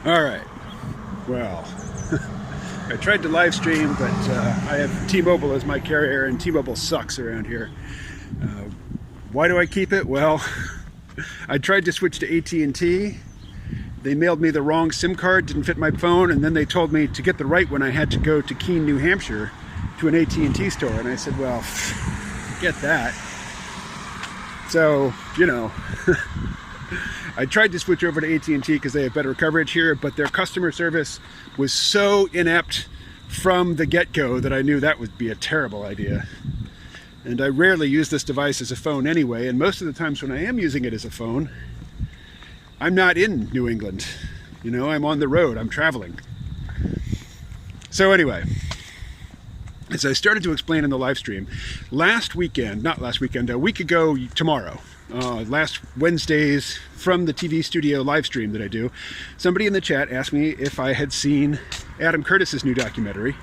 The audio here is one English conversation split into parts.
All right. Well, I tried to live stream, but I have T-Mobile as my carrier, and T-Mobile sucks around here. Why do I keep it? Well, I tried to switch to AT&T. They mailed me the wrong SIM card, didn't fit my phone, and then they told me to get the right one I had to go to Keene, New Hampshire to an AT&T store. And I said, well, forget that. So, you know, I tried to switch over to AT&T because they have better coverage here, but their customer service was so inept from the get-go that I knew that would be a terrible idea. And I rarely use this device as a phone anyway, and most of the times when I am using it as a phone, I'm not in New England. You know, I'm on the road, I'm traveling. So anyway, as I started to explain in the live stream, a week ago tomorrow, last Wednesdays from the TV studio live stream that I do, somebody in the chat asked me if I had seen Adam Curtis's new documentary.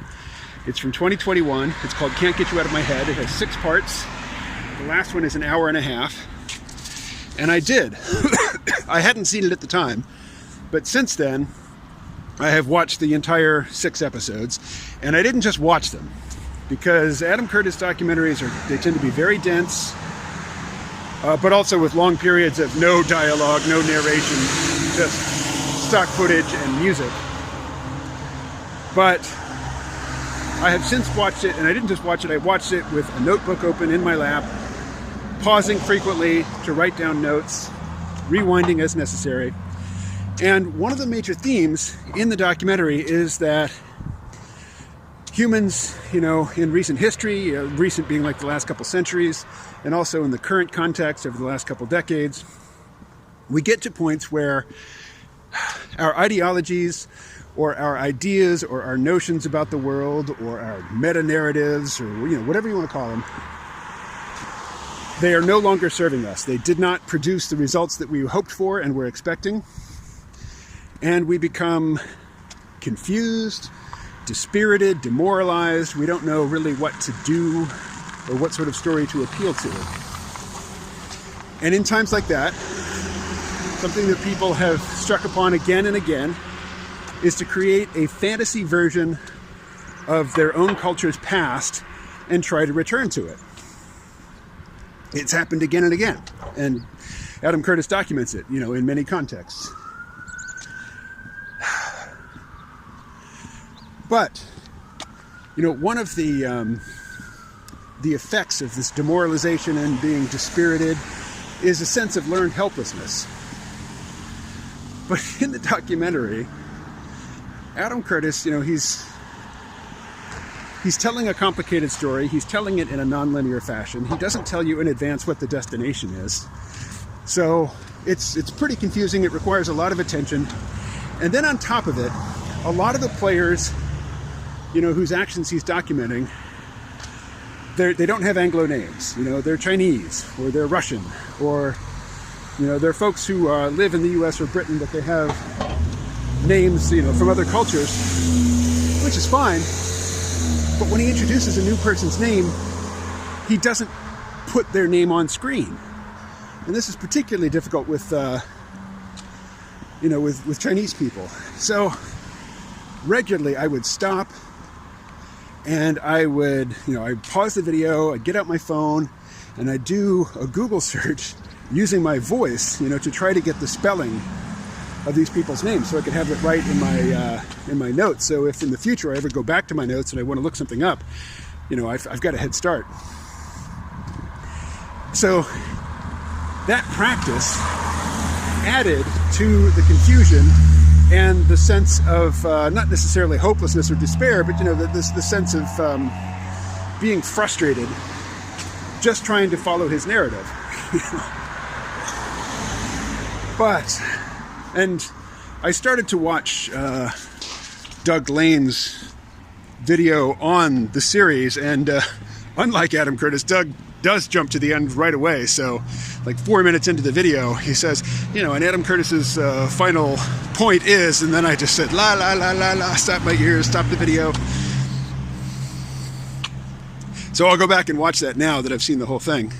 It's from 2021. It's called Can't Get You Out of My Head. It has 6 parts. The last one is an hour and a half. And I did. I hadn't seen it at the time, but since then, I have watched the entire 6 episodes, and I didn't just watch them, because Adam Curtis documentaries they tend to be very dense, but also with long periods of no dialogue, no narration, just stock footage and music. But I have since watched it, and I didn't just watch it, I watched it with a notebook open in my lap, pausing frequently to write down notes, rewinding as necessary. And one of the major themes in the documentary is that humans, you know, in recent history, recent being like the last couple centuries, and also in the current context over the last couple decades, we get to points where our ideologies or our ideas or our notions about the world or our meta-narratives or, you know, whatever you want to call them, they are no longer serving us. They did not produce the results that we hoped for and were expecting. And we become confused, dispirited, demoralized. We don't know really what to do or what sort of story to appeal to. And in times like that, something that people have struck upon again and again is to create a fantasy version of their own culture's past and try to return to it. It's happened again and again, and Adam Curtis documents it, you know, in many contexts. But, you know, one of the effects of this demoralization and being dispirited is a sense of learned helplessness. But in the documentary, Adam Curtis, you know, he's telling a complicated story. He's telling it in a nonlinear fashion. He doesn't tell you in advance what the destination is. So it's pretty confusing. It requires a lot of attention. And then on top of it, a lot of the players, you know, whose actions he's documenting, they don't have Anglo names. You know, they're Chinese or they're Russian, or, you know, they're folks who live in the US or Britain, but they have names, you know, from other cultures, which is fine. But when he introduces a new person's name, he doesn't put their name on screen. And this is particularly difficult with, you know, with Chinese people. So regularly I would stop and I would, you know, I'd pause the video, I'd get out my phone, and I'd do a Google search using my voice, you know, to try to get the spelling of these people's names so I could have it right in my notes. So if in the future I ever go back to my notes and I want to look something up, you know, I've got a head start. So that practice added to the confusion and the sense of not necessarily hopelessness or despair, but, you know, the sense of being frustrated just trying to follow his narrative. And I started to watch Doug Lane's video on the series, and unlike Adam Curtis, Doug does jump to the end right away. So like 4 minutes into the video, he says, you know, and Adam Curtis's final point is, and then I just said, la, la, la, la, la, stop my ears, stop the video. So I'll go back and watch that now that I've seen the whole thing.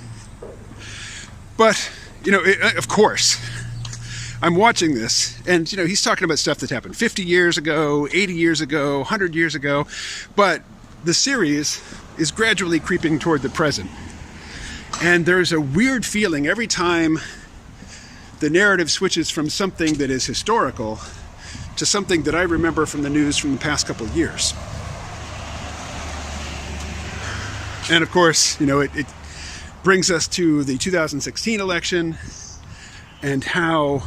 But, you know, of course, I'm watching this, and he's talking about stuff that happened 50 years ago, 80 years ago, 100 years ago, but the series is gradually creeping toward the present. And there's a weird feeling every time the narrative switches from something that is historical to something that I remember from the news from the past couple of years. And of course, it brings us to the 2016 election and how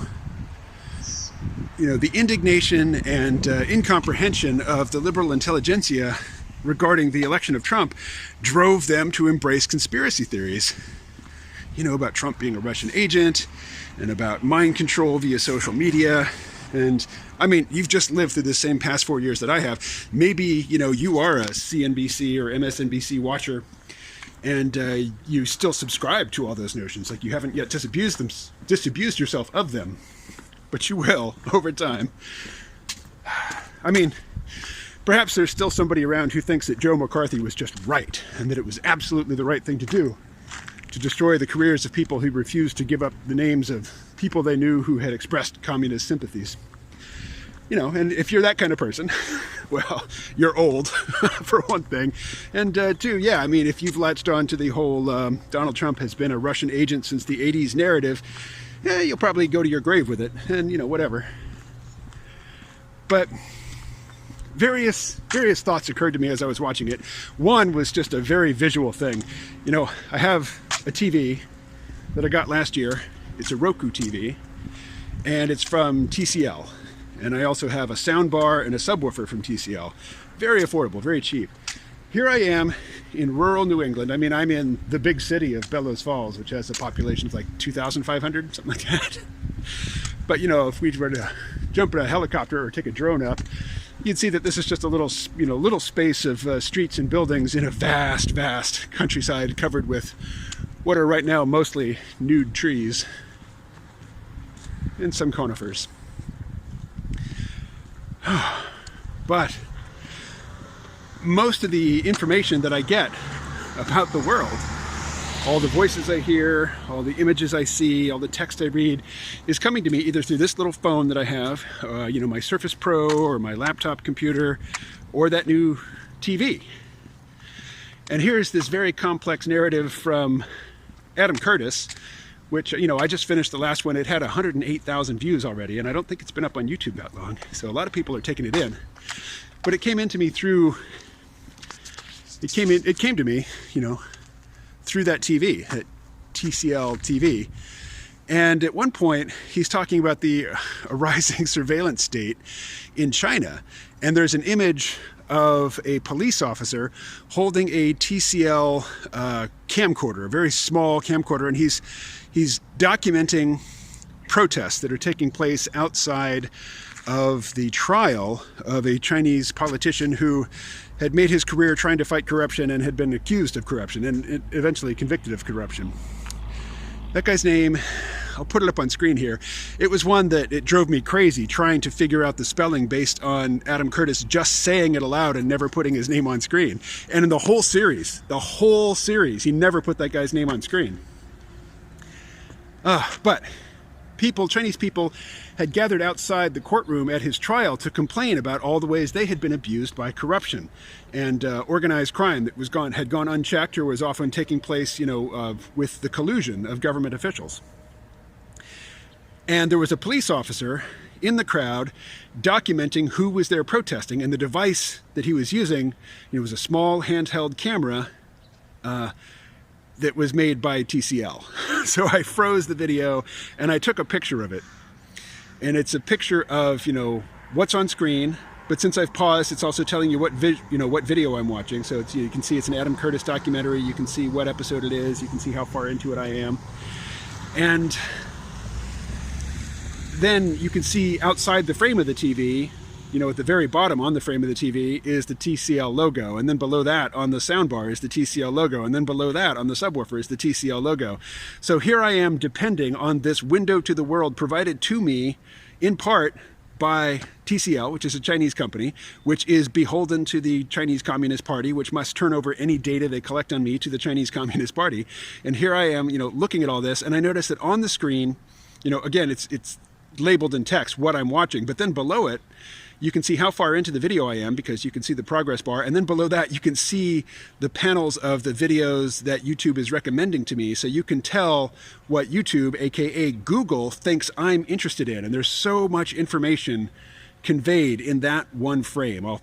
the indignation and incomprehension of the liberal intelligentsia regarding the election of Trump drove them to embrace conspiracy theories, about Trump being a Russian agent and about mind control via social media. And I mean, you've just lived through the same past 4 years that I have. Maybe, you are a CNBC or MSNBC watcher, and you still subscribe to all those notions. Like, you haven't yet disabused yourself of them, but you will over time. I mean, perhaps there's still somebody around who thinks that Joe McCarthy was just right, and that it was absolutely the right thing to do, to destroy the careers of people who refused to give up the names of people they knew who had expressed communist sympathies. And if you're that kind of person, well, you're old, for one thing. And two, yeah, I mean, if you've latched on to the whole Donald Trump has been a Russian agent since the 80s narrative, yeah, you'll probably go to your grave with it, and, whatever. But various thoughts occurred to me as I was watching it. One was just a very visual thing. I have a TV that I got last year. It's a Roku TV, and it's from TCL. And I also have a sound bar and a subwoofer from TCL. Very affordable, very cheap. Here I am in rural New England. I mean, I'm in the big city of Bellows Falls, which has a population of like 2,500, something like that. But, if we were to jump in a helicopter or take a drone up, you'd see that this is just a little space of streets and buildings in a vast, vast countryside covered with what are right now mostly nude trees and some conifers. But most of the information that I get about the world, all the voices I hear, all the images I see, all the text I read, is coming to me either through this little phone that I have, my Surface Pro or my laptop computer, or that new TV. And here's this very complex narrative from Adam Curtis, which, I just finished the last one. It had 108,000 views already, and I don't think it's been up on YouTube that long. So a lot of people are taking it in. But it came into me through, it came to me, through that TV, that TCL TV. And at one point, he's talking about the rising surveillance state in China. And there's an image of a police officer holding a TCL camcorder, a very small camcorder, and he's documenting protests that are taking place outside of the trial of a Chinese politician who had made his career trying to fight corruption and had been accused of corruption and eventually convicted of corruption. That guy's name, I'll put it up on screen here. It was one that it drove me crazy trying to figure out the spelling based on Adam Curtis just saying it aloud and never putting his name on screen. And in the whole series, he never put that guy's name on screen. But Chinese people had gathered outside the courtroom at his trial to complain about all the ways they had been abused by corruption and organized crime that had gone unchecked or was often taking place, with the collusion of government officials. And there was a police officer in the crowd documenting who was there protesting, and the device that he was using, was a small handheld camera that was made by TCL. So I froze the video and I took a picture of it. And it's a picture of, what's on screen, but since I've paused, it's also telling you what video I'm watching. So you can see it's an Adam Curtis documentary. You can see what episode it is. You can see how far into it I am. And then you can see outside the frame of the TV, at the very bottom on the frame of the TV is the TCL logo. And then below that on the soundbar is the TCL logo. And then below that on the subwoofer is the TCL logo. So here I am depending on this window to the world provided to me in part by TCL, which is a Chinese company, which is beholden to the Chinese Communist Party, which must turn over any data they collect on me to the Chinese Communist Party. And here I am, looking at all this, and I notice that on the screen, again, it's labeled in text what I'm watching, but then below it, you can see how far into the video I am because you can see the progress bar. And then below that, you can see the panels of the videos that YouTube is recommending to me. So you can tell what YouTube, AKA Google, thinks I'm interested in. And there's so much information conveyed in that one frame. I'll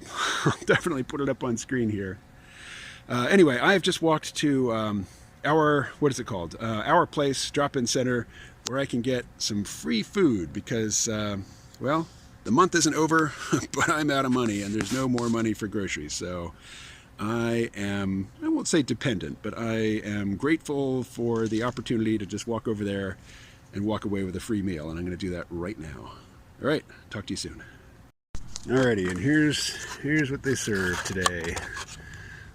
definitely put it up on screen here. Anyway, I've just walked to our, what is it called? Our Place drop-in center where I can get some free food because, well, the month isn't over, but I'm out of money and there's no more money for groceries. So I am, I won't say dependent, but I am grateful for the opportunity to just walk over there and walk away with a free meal. And I'm going to do that right now. All right, talk to you soon. Alrighty, and here's what they serve today.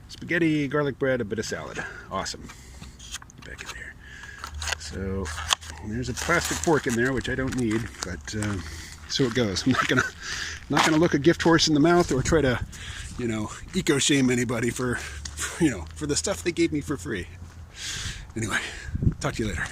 Spaghetti, garlic bread, a bit of salad. Awesome. Get back in there. So there's a plastic fork in there, which I don't need, but so it goes. I'm not gonna look a gift horse in the mouth or try to, you know, eco shame anybody for the stuff they gave me for free. Anyway, talk to you later.